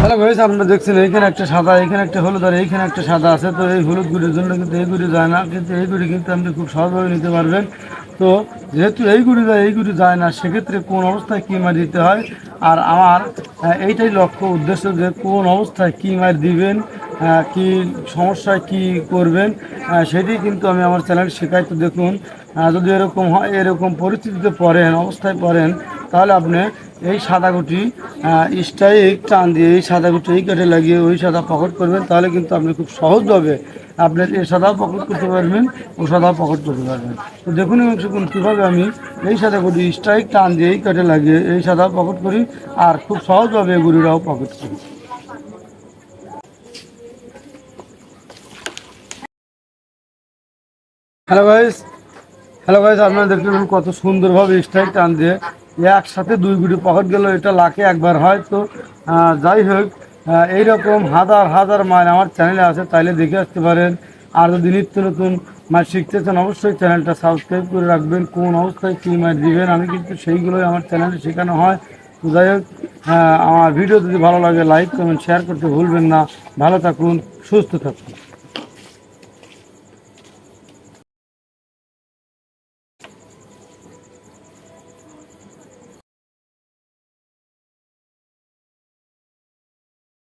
Hello vice, আপনারা দেখছেন এইখানে একটা সাদা, এইখানে একটা হলুদ আর এইখানে একটা সাদা আছে। তো এই হলুদ গুড়ির জন্য কিন্তু এই গুড়ি যায় না, কিন্তু এই গুড়ি কিন্তু আপনি খুব সহজভাবে নিতে পারবেন। তো যেহেতু এই গুড়ি যায়, এই গুড়ি যায় না, সেক্ষেত্রে কোন অবস্থায় কী মার দিতে হয় আর আমার এইটাই লক্ষ্য উদ্দেশ্য যে কোন অবস্থায় কী মার দিবেন, কি সমস্যায় কি করবেন, সেটি কিন্তু আমি আমার চ্যানেল শেখাই। তো দেখুন, যদি এরকম হয়, এরকম পরিস্থিতিতে পড়েন, অবস্থায় পড়েন, তাহলে আপনি এই সাদা গুটি স্ট্রাইক টান দিয়ে এই সাদা গুটি এই কাঠে লাগিয়ে ওই সাদা পকেট করবেন, তাহলে কিন্তু আপনি খুব সহজভাবে আপনি এই সাদাও পকেট করতে পারবেন, ও সাদাও পকেট করতে পারবেন। তো দেখুন দেখুন কীভাবে আমি এই সাদা গুটি স্ট্রাইক টান দিয়ে এই কাঠে লাগিয়ে এই সাদাও পকেট করি আর খুব সহজভাবে এই গুড়িটাও পকেট করি। হ্যালো গাইস, আপনারা দেখতে পাবেন কত সুন্দরভাবে স্ট্রাইক টান দিয়ে একসাথে দুই গুটি পকেট গেল। এটা লাখে একবার হয়। তো যাই হোক, এইরকম হাজার হাজার মাইল আমার চ্যানেলে আছে, তাইলে দেখে আসতে পারেন। আর যদি নিত্য নতুন মাছ শিখতে চান, অবশ্যই চ্যানেলটা সাবস্ক্রাইব করে রাখবেন। কোন অবস্থায় কী মাছ দিবেন আমি কিন্তু সেইগুলোই আমার চ্যানেলে শেখানো হয়। তো যাই হোক, আমার ভিডিও যদি ভালো লাগে লাইক কমেন্ট শেয়ার করতে ভুলবেন না। ভালো থাকুন, সুস্থ থাকুন।